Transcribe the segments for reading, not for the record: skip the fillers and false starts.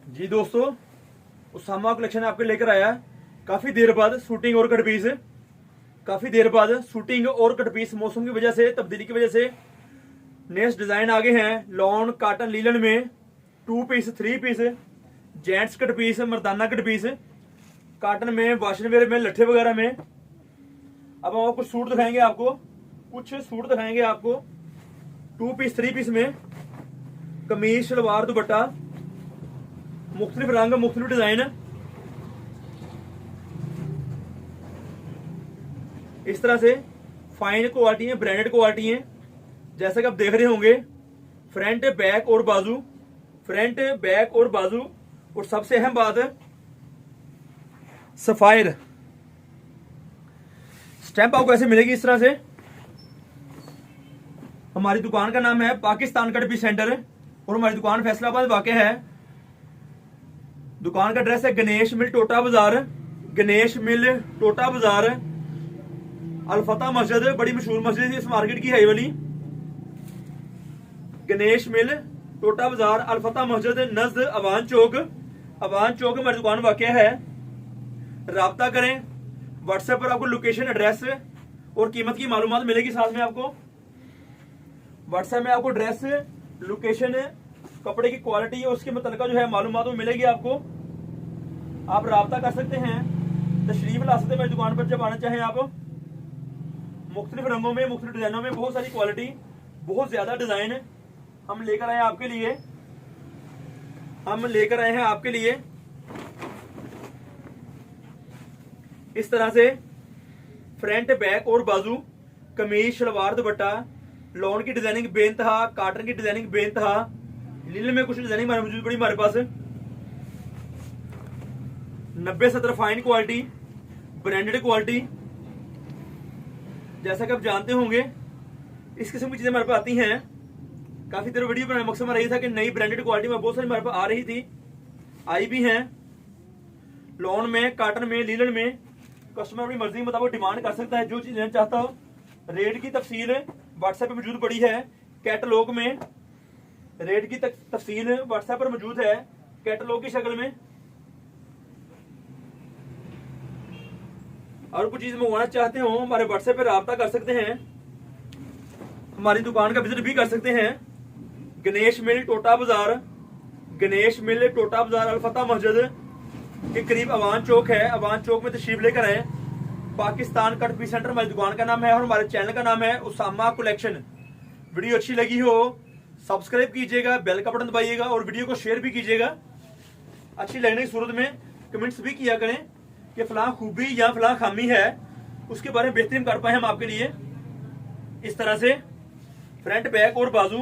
जी दोस्तों, उसामा कलेक्शन आपके लेकर आया काफी देर बाद शूटिंग और कट पीस। काफी देर बाद शूटिंग और कट पीस मौसम की वजह से, तब्दीली की वजह से नेक्स्ट डिजाइन आगे हैं। लॉन काटन लीलन में 2 piece 3 piece gents cut piece, मर्दाना कट पीस, काटन में, वाशन वेयर में, लट्ठे वगैरह में। अब हम कुछ सूट दिखाएंगे आपको, कुछ सूट दिखाएंगे आपको 2 पीस 3 पीस में। कमीज, शलवार, दुपट्टा, मुख्तलिफ रंग, मुख्तलिफ डिजाइन। इस तरह से फाइन क्वालिटी है, ब्रांडेड क्वालिटी है, जैसा कि आप देख रहे होंगे। फ्रंट, बैक और बाजू, फ्रंट, बैक और बाजू। और सबसे अहम बात है सफायर स्टैंप आपको ऐसे मिलेगी इस तरह से। हमारी दुकान का नाम है पाकिस्तान कट पीस सेंटर और हमारी दुकान फैसलाबाद वाक़ है। दुकान का एड्रेस है गणेश मिल टोटा बाजार, गणेश मिल टोटा बाजार, अलफता मस्जिद, बड़ी मशहूर मस्जिद इस मार्केट की है ये वाली। गणेश मिल टोटा बाजार, अलफता मस्जिद, नजद अवान चौक। अवान चौक हमारी दुकान वाक़या है। राब्ता करें। व्हाट्सएप पर आपको लोकेशन, एड्रेस और कीमत की मालूमात मिलेगी। साथ में आपको व्हाट्सएप में आपको एड्रेस, लोकेशन, कपड़े की क्वालिटी और उसके मतलब जो है मालूमात वो मिलेगी आपको। आप राब्ता कर सकते हैं, तशरीफ ला सकते हैं मेरी दुकान पर जब आना चाहें आप। मुख्तलिफ रंगों में, मुख्तलिफ डिजाइनों में बहुत सारी क्वालिटी, बहुत ज्यादा डिजाइन हम लेकर आए हैं आपके लिए। हम लेकर आए हैं आपके लिए इस तरह से फ्रंट, बैक और बाजू, कमीज, शलवार, दुपट्टा, लॉन की डिजाइनिंग बेनतहा, काटन की डिजाइनिंग बेनतहा, लीलन में कुछ डिजाइनिंग मौजूद पड़ी हमारे पास। 90-70 फाइन क्वालिटी, ब्रांडेड क्वालिटी। जैसा कि आप जानते होंगे इस किस्म की चीजें हमारे पास आती हैं। काफी देर वीडियो बनाने मकसद में रही था कि नई ब्रांडेड क्वालिटी में बहुत सारी हमारे पास आ रही थी, आई भी हैं। लॉन में, काटन में, लीलन में कस्टमर अपनी मर्जी के मुताबिक डिमांड कर सकता है जो चीज लेना चाहता हो। रेट की तफसील व्हाट्सएप पे मौजूद पड़ी है। कैटलॉग में रेट की तफसील व्हाट्सएप पर मौजूद है कैटलॉग की शक्ल में। और कुछ चीज मंगवाना चाहते हो हमारे व्हाट्सएप पे राब्ता कर सकते हैं, हमारी दुकान का विजिट भी कर सकते हैं। गणेश मिल टोटा बाजार, गणेश मिल टोटा बाजार, अलफता मस्जिद के करीब अवान चौक है। अवान चौक में तशरीफ लेकर आए। पाकिस्तान कट पीस सेंटर हमारी दुकान का नाम है और हमारे चैनल का नाम है उसामा कलेक्शन। वीडियो अच्छी लगी हो सब्सक्राइब कीजिएगा, बेल का बटन दबाइएगा और वीडियो को शेयर भी कीजिएगा। अच्छी लगने की सूरत में कमेंट्स भी किया करें कि फलां खूबी या फलां खामी है, उसके बारे में बेहतरीन कर पाए हम आपके लिए। इस तरह से फ्रंट, बैक और बाजू।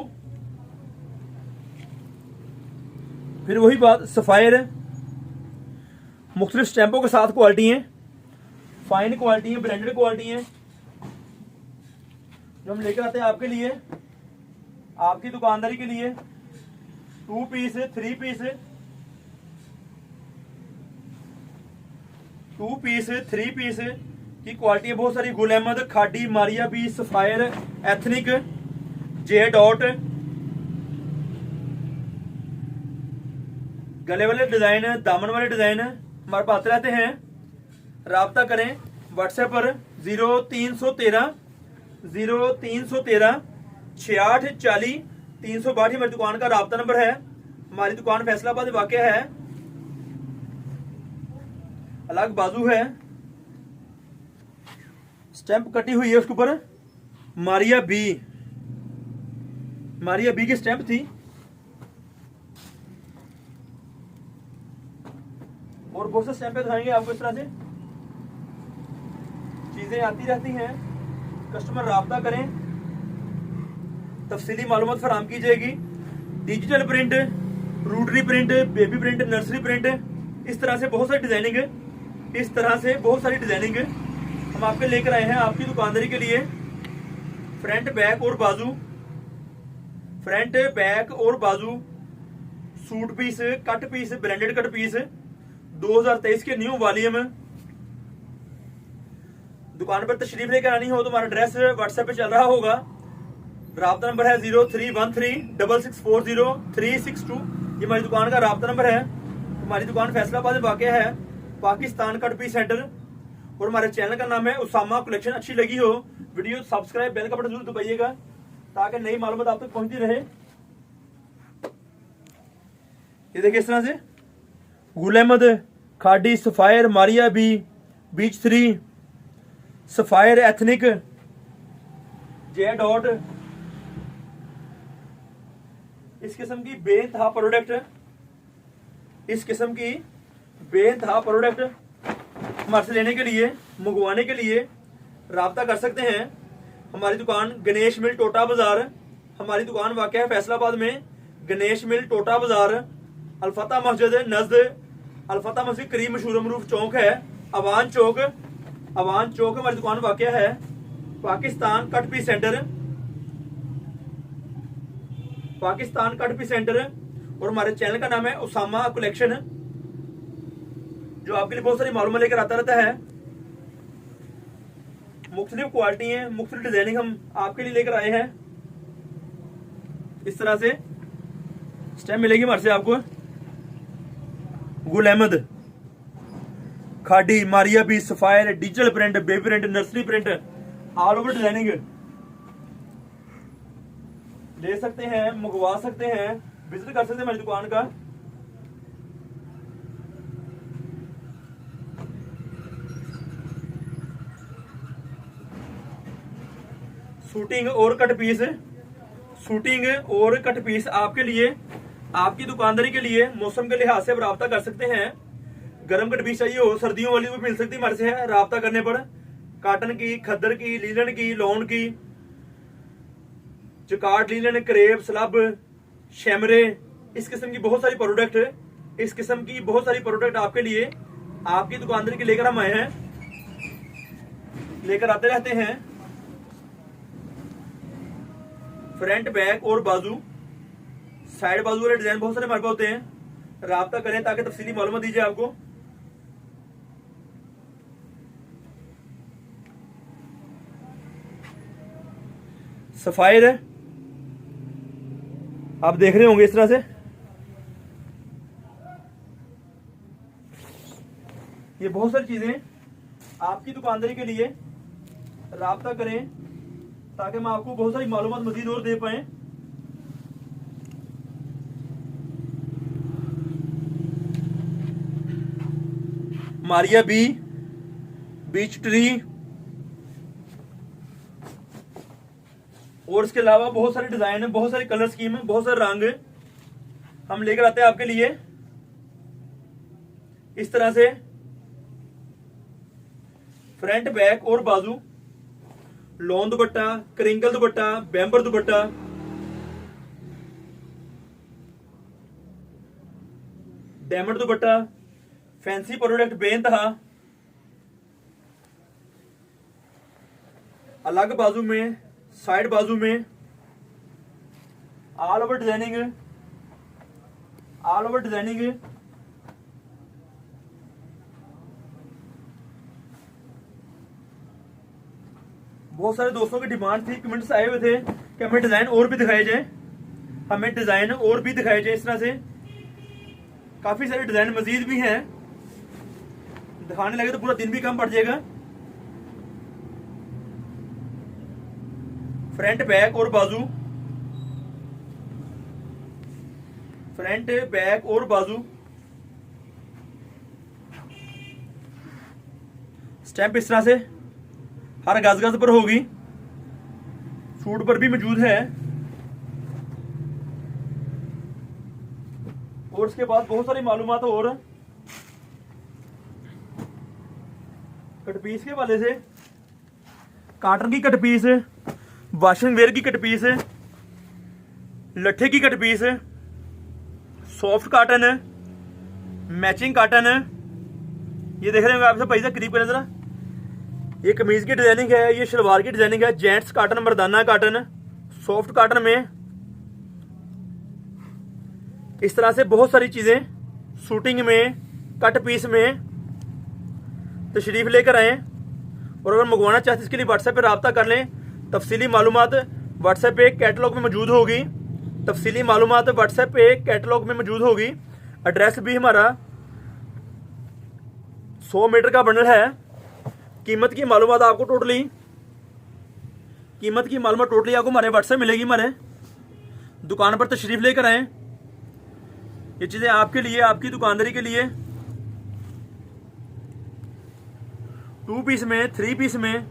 फिर वही बात, सफायर मुख्तलिफ स्टैंपों के साथ क्वालिटी है, फाइन क्वालिटी है, ब्रांडेड क्वालिटी है जो हम लेकर आते हैं आपके लिए, आपकी दुकानदारी के लिए। 2 पीस 3 पीस, 2 पीस 3 पीस की क्वालिटी है बहुत सारी। Gul Ahmed, Khaadi, Maria B, Sapphire, ethnic, J dot, गले वाले डिजाइन, दामन वाले डिजाइन हमारे पास रहते हैं। राब्ता करें व्हाट्सएप पर 0313 66 40 362 हमारी दुकान का राब्ता नंबर है। हमारी दुकान फैसलाबाद वाक़या है। अलग बाजू है, स्टैंप कटी हुई है उसके ऊपर मारिया बी, मारिया बी की स्टैंप थी। और बहुत से स्टैंप दिखाएंगे आपको। इस तरह से चीजें आती रहती हैं, कस्टमर राब्ता करें, तफसीली मालूमात फराहम की जाएगी। डिजिटल प्रिंट, रूडरी print, baby print, nursery print, इस तरह से बहुत सारी डिजाइनिंग, इस तरह से बहुत सारी डिजाइनिंग हम आपके लेकर आए हैं आपकी दुकानदारी के लिए। फ्रंट, बैक और बाजू, फ्रंट, बैक और बाजू, suit piece, cut piece, branded cut piece 2023 के न्यू वॉल्यूम। दुकान पर तशरीफ लेकर आनी हो तो हमारा एड्रेस व्हाट्सएप पे चल रहा होगा। राब्ता नंबर है 0313 6640 362। ये हमारी दुकान का राब्ता नंबर है। हमारी दुकान फैसलाबाद में वाक़ है, पाकिस्तान कट पीस सेंटर। और हमारे चैनल का नाम है उसामा कलेक्शन। अच्छी लगी हो वीडियो सब्सक्राइब, बेल का बटन जरूर दबाइएगा ताकि नई मालूमात आप तक पहुंचती रहे। ये देखिए इस तरह से गुल अहमद, खाडी, सफायर, मारिया बी, बीच 3, सफायर एथनिक, जे डॉट, इस किस्म की बेइंतहा प्रोडक्ट, इस किस्म की बेइंतहा प्रोडक्ट हमारे से लेने के लिए, मंगवाने के लिए राब्ता कर सकते हैं। हमारी दुकान गणेश मिल टोटा बाजार, हमारी दुकान वाक़ है फैसलाबाद में, गणेश मिल टोटा बाजार, अलफता मस्जिद नज़द अलफता मस्जिद करीब मशहूर मरूफ चौक है, अवान चौक हमारी दुकान वाक़ है, Pakistan cut piece centre, Pakistan cut piece centre. और हमारे चैनल का नाम है उसामा कलेक्शन, जो आपके लिए बहुत सारी मालूमात लेकर आता रहता है। मुख्तलिफ क्वालिटी है, मुख्तलिफ डिजाइनिंग हम आपके लिए लेकर आए हैं। इस तरह से स्टेप मिलेगी हमारे से आपको। Gul Ahmed, Khaadi, Maria B, Sapphire, digital print, baby print, nursery print, all over designing ले सकते हैं, मंगवा सकते हैं, विजिट कर सकते हैं हमारी दुकान का। शूटिंग और कट पीस, शूटिंग और कट पीस आपके लिए, आपकी दुकानदारी के लिए मौसम के लिहाज से आप राब्ता कर सकते हैं। गर्म कट पीस चाहिए हो, सर्दियों वाली भी मिल सकती है हमारे से है राब्ता करने पर। काटन की, खद्दर की, लीलन की, लॉन की, जकार्ड लीलन, क्रेप, स्लब, शैमरे, इस किस्म की बहुत सारी प्रोडक्ट, इस किस्म की बहुत सारी प्रोडक्ट आपके लिए, आपकी दुकानदारी के लेकर हम आए हैं, लेकर आते रहते हैं। फ्रंट, बैक और बाजू, साइड बाजू वाले डिजाइन बहुत सारे हमारे पास होते हैं। राब्ता करें ताकि तफसीली मालूमात दीजिए आपको। सफायर आप देख रहे होंगे इस तरह से, ये बहुत सारी चीजें आपकी दुकानदारी के लिए राब्ता करें ताकि हम आपको बहुत सारी मालूमात मजीद और दे पाए। मारिया बी, बीच ट्री, और इसके अलावा बहुत सारे डिजाइन है, बहुत सारे कलर स्कीम है, बहुत सारे रंग हम लेकर आते हैं आपके लिए। इस तरह से फ्रंट, बैक और बाजू, lawn dupatta, crinkle dupatta, bamber dupatta, diamond dupatta, fancy product बेइंतहा, अलग बाजू में, साइड बाजू में, all over designing, all over designing. बहुत सारे दोस्तों की डिमांड थी, कमेंट्स आए हुए थे कि हमें डिजाइन और भी दिखाए जाए, हमें डिजाइन और भी दिखाए जाए। इस तरह से काफी सारे डिजाइन मजीद भी हैं, दिखाने लगे तो पूरा दिन भी कम पड़ जाएगा। फ्रंट, बैक और बाजू, फ्रंट, बैक और बाजू, स्टैंप इस तरह से हर गज गज पर होगी, सूट पर भी मौजूद है। और उसके बाद बहुत सारी मालूमात और कटपीस के वाले से, काटन की कटपीस, वाशिंग वेयर की कटपीस, लट्ठे की cut piece, soft cotton, matching cotton. ये देख रहे होंगे आपसे पैसा करीब करें जरा, ये कमीज की डिजाइनिंग है, ये शलवार की डिजाइनिंग है, जेंट्स काटन, मर्दाना काटन, सॉफ्ट काटन में। इस तरह से बहुत सारी चीजें शूटिंग में, कट पीस में तशरीफ लेकर आए। और अगर मंगवाना चाहते इसके लिए व्हाट्सएप पे रब्ता कर लें। तफसीली मालूमात व्हाट्सएप पे कैटलॉग में मौजूद होगी, तफसीली मालूमात व्हाट्सएप पे कैटलॉग में मौजूद होगी। एड्रेस भी हमारा 100 मीटर का बंडल है। कीमत की मालूमात आपको टोटली आपको हमारे व्हाट्सएप मिलेगी। हमारे दुकान पर तशरीफ लेकर आए। ये चीजें आपके लिए, आपकी दुकानदारी के लिए 2 पीस में, 3 पीस में,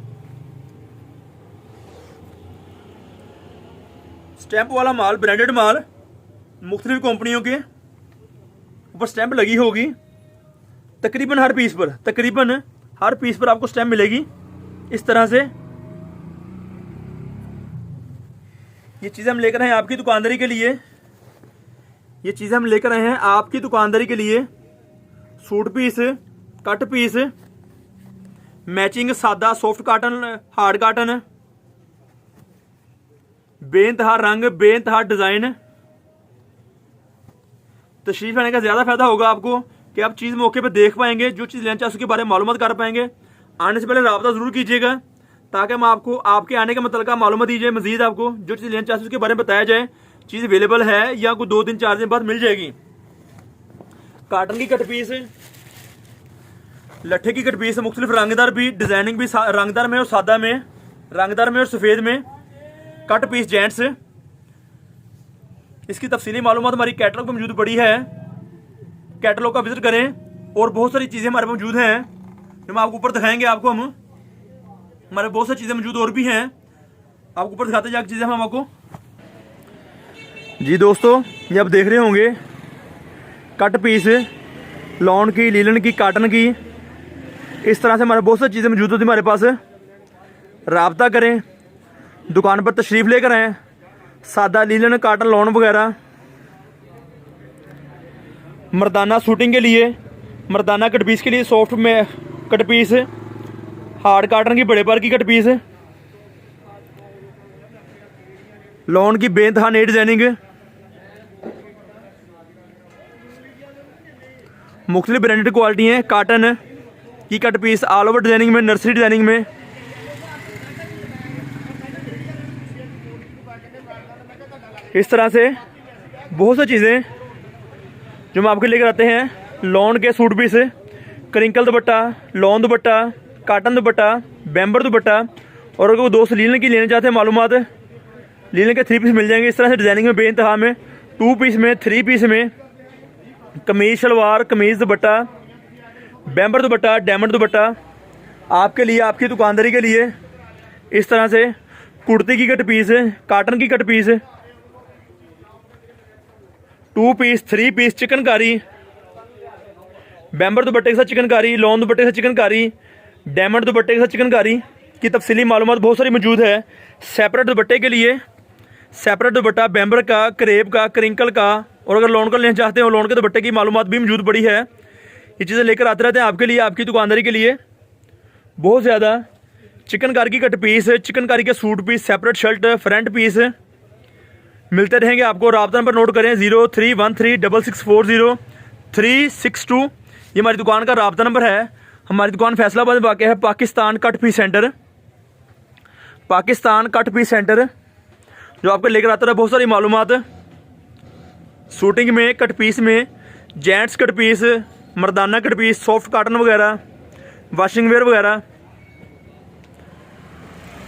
स्टैंप वाला माल, ब्रांडेड माल, मुख्तलिफ कंपनियों के ऊपर स्टैंप लगी होगी। तकरीबन हर पीस पर आपको स्टैंप मिलेगी इस तरह से। ये चीजें हम लेकर आए हैं आपकी दुकानदारी के लिए। Suit piece, cut piece, matching सादा सॉफ्ट काटन, हार्ड काटन, बेइंतहा रंग, बेइंतहा डिजाइन। तशरीफ आने का ज्यादा फायदा होगा आपको कि आप चीज मौके पे देख पाएंगे। जो चीज लेना चाहे उसके बारे में मालूमात कर पाएंगे। आने से पहले राब्ता जरूर कीजिएगा ताकि हम आपको आपके आने के मतलब मालूमात दी जाए। मजीद आपको जो चीज लेना चाहते हैं उसके बारे में बताया जाए। चीज अवेलेबल है या कोई 2 दिन 4 दिन बाद मिल जाएगी। काटन की कट पीस, लट्ठे की कट पीस, मुख्तलिफ रंगदार भी, डिजाइनिंग भी, रंगदार में और सादा में, रंगदार में और सफेद में कट पीस जेंट्स। इसकी तफसीली मालूमात हमारी कैटलॉग में मौजूद पड़ी है। कैटलॉग का विजिट करें और बहुत सारी चीजें हमारे पास मौजूद हैं जो हम आपको ऊपर दिखाएंगे। आपको हम हमारे बहुत सारी चीजें मौजूद और भी हैं, आपको ऊपर दिखाते जाकर चीजें हम आपको। जी दोस्तों, ये आप देख रहे होंगे कट पीस, लॉन की, लीलन की, काटन की, इस तरह से हमारे बहुत सारी चीजें मौजूद होती हमारे पास। राब्ता करें, दुकान पर तशरीफ लेकर आए। सादा लीलन, काटन, लॉन वगैरह, मर्दाना सूटिंग के लिए, मर्दाना कट पीस के लिए सॉफ्ट में कट पीस, हार्ड काटन की बड़े बार की कट पीस, लॉन की बेइंतहा नई डिजाइनिंग, मुख्तलिफ ब्रांडेड क्वालिटी हैं। काटन की cut piece all over designing में, नर्सरी डिजाइनिंग में। इस तरह से बहुत सी चीज़ें जो हम आपके लेकर आते हैं। लॉन के suit piece, crinkle dupatta, lawn dupatta, cotton dupatta, bamber dupatta, और अगर वो दोस्त लीलन की लेना चाहते हैं मालूमात, लीलन के 3 पीस मिल जाएंगे इस तरह से डिजाइनिंग में, बेइंतहा में, 2 पीस में, 3 पीस में। कमीज शलवार, कमीज दुपट्टा, बैम्बर दुपट्टा, डायमंड दुपट्टा आपके लिए, आपकी दुकानदारी के लिए। इस तरह से कुर्ती की कट पीस, काटन की cut piece, 2 piece, 3 piece, chikankari, bamber दुपट्टे के साथ चिकनकारी, लॉन दुपट्टे के साथ चिकनकारी, डायमंड दुपट्टे के साथ चिकनकारी की तफसीली मालूमात बहुत सारी मौजूद है। सेपरेट दुपट्टे के लिए सेपरेट दुपट्टा, बैम्बर का, करेब का, क्रिंकल का, और अगर लॉन का लेना चाहते हो लॉन के दुपट्टे की मालूमात भी मौजूद पड़ी है। ये चीज़ें लेकर आते रहते हैं आपके लिए, आपकी दुकानदारी के लिए बहुत ज़्यादा। चिकनकारी की कट पीस, चिकनकारी के suit piece, separate shirt, front piece मिलते रहेंगे आपको। राब्ता नंबर नोट करें 0313664362। ये हमारी दुकान का राब्ता नंबर है। हमारी दुकान फैसलाबाद में वाक़ है। Pakistan cut piece centre, Pakistan cut piece centre जो आपको लेकर आता है बहुत सारी मालूमात शूटिंग में, कट पीस में, जेंट्स कट पीस, मर्दाना कट पीस, सॉफ्ट काटन वगैरह, वाशिंग वेयर वगैरह,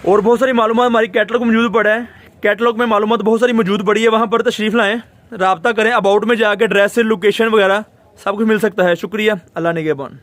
और बहुत सारी मालूमात हमारी कैटलॉग में मौजूद पड़ा है। कैटलॉग में मालूमात बहुत सारी मौजूद पड़ी है, वहाँ पर तशरीफ लाएँ, राब्ता करें। अबाउट में जाकर ड्रेस, लोकेशन वगैरह सब कुछ मिल सकता है। शुक्रिया, अल्लाह निगहबान।